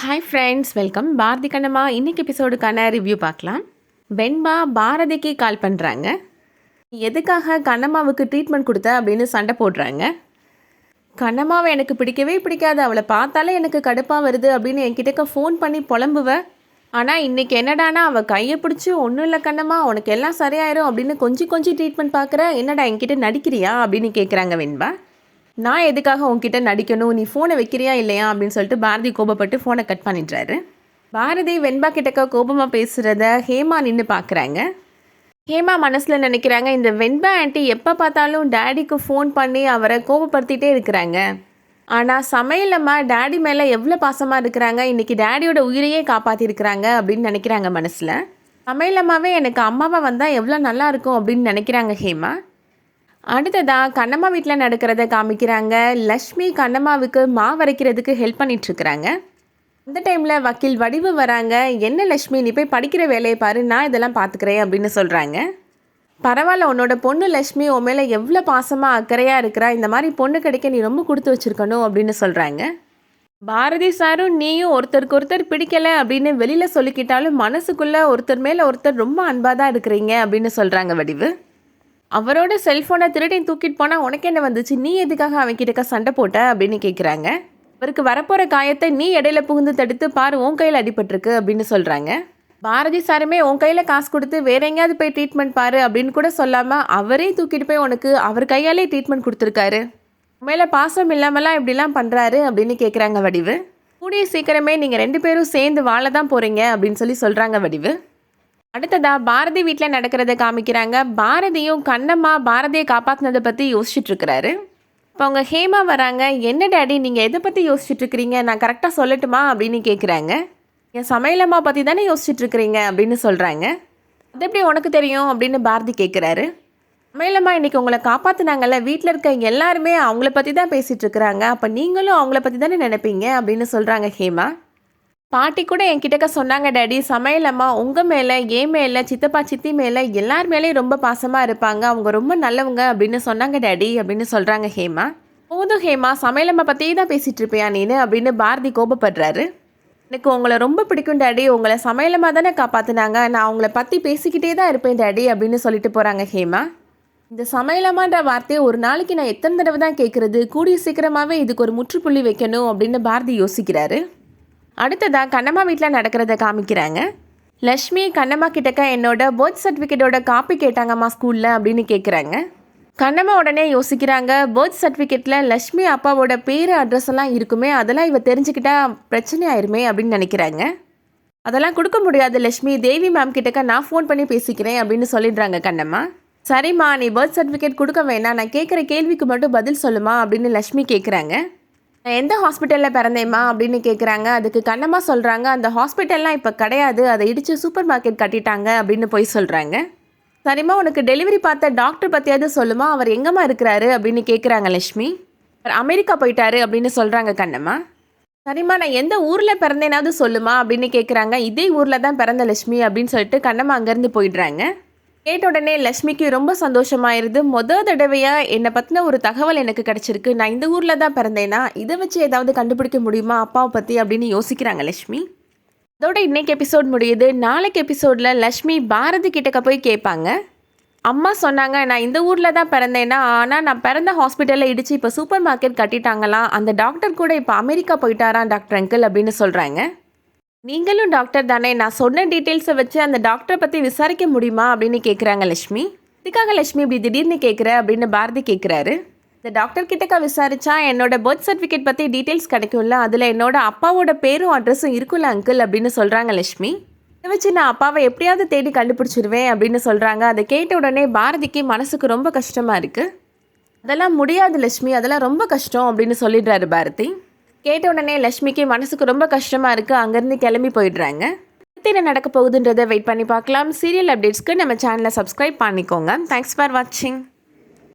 Hi friends, welcome. Bharathi Kannamma இன்னைக்கு எபிசோடுக்கான review பார்க்கலாம். வெண்பா பாரதிக்கு கால் பண்ணுறாங்க. எதுக்காக கண்ணம்மாவுக்கு ட்ரீட்மெண்ட் கொடுத்த அப்படின்னு சண்டை போடுறாங்க. கண்ணம்மாவை எனக்கு பிடிக்கவே பிடிக்காது, அவளை பார்த்தாலே எனக்கு கடுப்பாக வருது அப்படின்னு என்கிட்ட ஃபோன் பண்ணி புலம்புவேன். ஆனால் இன்றைக்கி என்னடானா அவள் கையை பிடிச்சி ஒன்றும் இல்லை கண்ணம்மா, உனக்கு எல்லாம் சரியாயிரும் அப்படின்னு கொஞ்சம் ட்ரீட்மெண்ட் பார்க்குற, என்னடா என்கிட்ட நடிக்கிறியா அப்படின்னு கேட்குறாங்க வெண்பா. நான் எதுக்காக உங்ககிட்ட நடிக்கணும், நீ ஃபோனை வைக்கிறியா இல்லையா அப்படின்னு சொல்லிட்டு பாரதி கோபப்பட்டு ஃபோனை கட் பண்ணிடுறாரு. பாரதி வெண்பா கிட்டக்க கோபமாக பேசுகிறத ஹேமா நின்று பார்க்குறாங்க. ஹேமா மனசில் நினைக்கிறாங்க, இந்த வெண்பா ஆண்டி எப்போ பார்த்தாலும் டேடிக்கு ஃபோன் பண்ணி அவரை கோபப்படுத்திகிட்டே இருக்கிறாங்க. ஆனால் சமையலம்மா டேடி மேலே எவ்வளோ பாசமாக இருக்கிறாங்க, இன்றைக்கி டேடியோட உயிரையே காப்பாற்றிருக்கிறாங்க அப்படின்னு நினைக்கிறாங்க மனசில். சமையலம்மாவே எனக்கு அம்மாவாக வந்தால் எவ்வளோ நல்லா இருக்கும் அப்படின்னு நினைக்கிறாங்க ஹேமா. அடுத்ததாக கண்ணம்மா வீட்டில் நடக்கிறத காமிக்கிறாங்க. லக்ஷ்மி கண்ணம்மாவுக்கு மாவு அரைக்கிறதுக்கு ஹெல்ப் பண்ணிகிட்ருக்குறாங்க. அந்த டைமில் வக்கீல் வடிவு வராங்க. என்ன லக்ஷ்மி, நீ போய் படிக்கிற வேலையை பாரு, நான் இதெல்லாம் பார்த்துக்கிறேன் அப்படின்னு சொல்கிறாங்க. பரவாயில்ல, உன்னோட பொண்ணு லக்ஷ்மி உன் மேலே எவ்வளோ பாசமாக அக்கறையாக இருக்கிறா, இந்த மாதிரி பொண்ணு கிடைக்க நீ ரொம்ப கொடுத்து வச்சுருக்கணும் அப்படின்னு சொல்கிறாங்க. பாரதி சாரும் நீயும் ஒருத்தருக்கு ஒருத்தர் பிடிக்கலை அப்படின்னு வெளியில் சொல்லிக்கிட்டாலும் மனசுக்குள்ளே ஒருத்தர் மேலே ஒருத்தர் ரொம்ப அன்பாக தான் இருக்கிறீங்க அப்படின்னு சொல்கிறாங்க வடிவு. அவரோட செல்ஃபோனை திருடி தூக்கிட்டு போனால் உனக்கு என்ன வந்துச்சு, நீ எதுக்காக அவன்கிட்ட சண்டை போட்ட அப்படின்னு கேட்குறாங்க. அவருக்கு வரப்போகிற காயத்தை நீ இடையில புகுந்து தடுத்து பாரு, உன் கையில் அடிபட்டிருக்கு அப்படின்னு சொல்கிறாங்க. பாரதி சாருமே உன் கையில் காசு கொடுத்து வேற எங்கேயாவது போய் ட்ரீட்மெண்ட் பாரு அப்படின்னு கூட சொல்லாமல் அவரே தூக்கிட்டு போய் உனக்கு அவர் கையாலே ட்ரீட்மெண்ட் கொடுத்துருக்காரு. மேலே பாசம் இல்லாமலாம் இப்படிலாம் பண்ணுறாரு அப்படின்னு கேட்குறாங்க வடிவு. கூடிய சீக்கிரமே நீங்கள் 2 பேரும் சேர்ந்து வாழ தான் போகிறீங்க அப்படின்னு சொல்கிறாங்க வடிவு. அடுத்ததாக பாரதி வீட்டில் நடக்கிறத காமிக்கிறாங்க. பாரதியும் கண்ணம்மா பாரதியை காப்பாற்றினதை பற்றி யோசிச்சுட்ருக்கிறாரு. இப்போ அவங்க ஹேமா வராங்க. என்ன டேடி நீங்கள் எதை பற்றி யோசிச்சுட்ருக்கிறீங்க, நான் கரெக்டாக சொல்லட்டுமா அப்படின்னு கேட்குறாங்க. என் சமையலம்மா பற்றி தானே யோசிச்சுட்ருக்கிறீங்க அப்படின்னு சொல்கிறாங்க. அது எப்படி உனக்கு தெரியும் அப்படின்னு பாரதி கேட்குறாரு. சமையலம்மா இன்றைக்கி உங்களை காப்பாற்றினாங்கல்ல, வீட்டில் இருக்க எல்லாருமே அவங்கள பற்றி தான் பேசிகிட்ருக்குறாங்க, அப்போ நீங்களும் அவங்கள பற்றி தானே நினைப்பீங்க அப்படின்னு சொல்கிறாங்க ஹேமா. பாட்டி கூட என்கிட்டக்க சொன்னாங்க டேடி, சமையலம்மா உங்கள் மேலே, என் மேலே, சித்தப்பா சித்தி மேலே எல்லார் மேலேயும் ரொம்ப பாசமாக இருப்பாங்க, அவங்க ரொம்ப நல்லவங்க அப்படின்னு சொன்னாங்க டேடி அப்படின்னு சொல்கிறாங்க ஹேமா. போதும் ஹேமா, சமையலம்மா பற்றியே தான் பேசிகிட்டு இருப்பியா நீனு அப்படின்னு பாரதி கோபப்படுறாரு. எனக்கு உங்களை ரொம்ப பிடிக்கும் டேடி, உங்களை சமையலம்மா தானே காப்பாற்றினாங்க, நான் அவங்கள பற்றி பேசிக்கிட்டே தான் இருப்பேன் டேடி அப்படின்னு சொல்லிட்டு போகிறாங்க ஹேமா. இந்த சமையலம்மான்ற வார்த்தையை ஒரு நாளைக்கு நான் எத்தனை தடவை தான் கேட்குறது, கூடிய சீக்கிரமாகவே இதுக்கு ஒரு முற்றுப்புள்ளி வைக்கணும் அப்படின்னு பாரதி யோசிக்கிறாரு. அடுத்ததாக கண்ணம்மா வீட்டில் நடக்கிறத காமிக்கிறாங்க. லக்ஷ்மி கண்ணம்மா கிட்டக்க என்னோட பர்த் சர்டிஃபிகேட்டோட காப்பி கேட்டாங்கம்மா ஸ்கூலில் அப்படின்னு கேட்குறாங்க. கண்ணம்மா உடனே யோசிக்கிறாங்க, பர்த் சர்டிஃபிகேட்டில் லக்ஷ்மி அப்பாவோட பேர் அட்ரஸ் எல்லாம் இருக்குமே, அதெல்லாம் இவ தெரிஞ்சுக்கிட்டா பிரச்சனை ஆயிருமே அப்படின்னு நினைக்கிறாங்க. அதெல்லாம் கொடுக்க முடியாது லக்ஷ்மி, தேவி மேம் கிட்டக்க நான் ஃபோன் பண்ணி பேசிக்கிறேன் அப்படின்னு சொல்லிடுறாங்க கண்ணம்மா. சரிம்மா, நீ பர்த் சர்டிஃபிகேட் கொடுக்க வேணாம், நான் கேட்குற கேள்விக்கு மட்டும் பதில் சொல்லுமா அப்படின்னு லக்ஷ்மி கேட்குறாங்க. நான் எந்த ஹாஸ்பிட்டலில் பிறந்தேம்மா அப்படின்னு கேட்குறாங்க. அதுக்கு கண்ணம்மா சொல்கிறாங்க, அந்த ஹாஸ்பிட்டல்லாம் இப்போ கிடையாது, அதை இடித்து சூப்பர் மார்க்கெட் கட்டிட்டாங்க அப்படின்னு போய் சொல்கிறாங்க. சரிம்மா, உனக்கு டெலிவரி பார்த்த டாக்டர் பற்றியாவது சொல்லுமா, அவர் எங்கம்மா இருக்கிறாரு அப்படின்னு கேட்குறாங்க லக்ஷ்மி. அவர் அமெரிக்கா போயிட்டாரு அப்படின்னு சொல்கிறாங்க கண்ணம்மா. சரிம்மா, நான் எந்த ஊரில் பிறந்தேனாவது சொல்லுமா அப்படின்னு கேட்குறாங்க. இதே ஊரில் தான் பிறந்த லக்ஷ்மி அப்படின்னு சொல்லிட்டு கண்ணம்மா அங்கேருந்து போயிடுறாங்க. கேட்ட உடனே லக்ஷ்மிக்கு ரொம்ப சந்தோஷமாயிருது. தடவையாக என்னை பற்றின ஒரு தகவல் எனக்கு கிடச்சிருக்கு, நான் இந்த ஊரில் தான் பிறந்தேனா, இதை வச்சு ஏதாவது கண்டுபிடிக்க முடியுமா அப்பாவை பற்றி அப்படின்னு யோசிக்கிறாங்க லக்ஷ்மி. அதோட இன்னைக்கு எபிசோட் முடியுது. நாளைக்கு எபிசோடில் லக்ஷ்மி பாரதி கிட்டக்க போய் கேட்பாங்க. அம்மா சொன்னாங்க நான் இந்த ஊரில் தான் பிறந்தேனா, ஆனால் நான் பிறந்த ஹாஸ்பிட்டலில் இடித்து இப்போ சூப்பர் மார்க்கெட் கட்டிட்டாங்களாம், அந்த டாக்டர் கூட இப்போ அமெரிக்கா போயிட்டாராம் டாக்டர் அங்கிள் அப்படின்னு சொல்கிறாங்க. நீங்களும் டாக்டர் தானே, நான் சொன்ன டீட்டெயில்ஸை வச்சு அந்த டாக்டரை பற்றி விசாரிக்க முடியுமா அப்படின்னு கேட்குறாங்க லக்ஷ்மி. இதுக்காக லக்ஷ்மி இப்படி திடீர்னு கேட்குற அப்படின்னு பாரதி கேட்குறாரு. இந்த டாக்டர் கிட்டக்கா விசாரிச்சா என்னோட பர்த் சர்டிஃபிகேட் பற்றி டீட்டெயில்ஸ் கிடைக்கும்ல, அதில் என்னோட அப்பாவோட பேரும் அட்ரஸும் இருக்குல்ல அங்கிள் அப்படின்னு சொல்கிறாங்க லக்ஷ்மி. இதை வச்சு நான் அப்பாவை எப்படியாவது தேடி கண்டுபிடிச்சிருவேன் அப்படின்னு சொல்கிறாங்க. அதை கேட்ட உடனே பாரதிக்கு மனசுக்கு ரொம்ப கஷ்டமாக இருக்குது. அதெல்லாம் முடியாது லக்ஷ்மி, அதெல்லாம் ரொம்ப கஷ்டம் அப்படின்னு சொல்லிடுறாரு பாரதி. கேட்ட உடனே லக்ஷ்மிக்கு மனசுக்கு ரொம்ப கஷ்டமாக இருக்குது, அங்கேருந்து கிளம்பி போயிடுறாங்க. என்ன நடக்க போகுதுன்றதை வெயிட் பண்ணி பார்க்கலாம். சீரியல் அப்டேட்ஸ்க்கு நம்ம சேனலை சப்ஸ்கிரைப் பண்ணிக்கோங்க. தேங்க்ஸ் ஃபார் வாட்சிங்.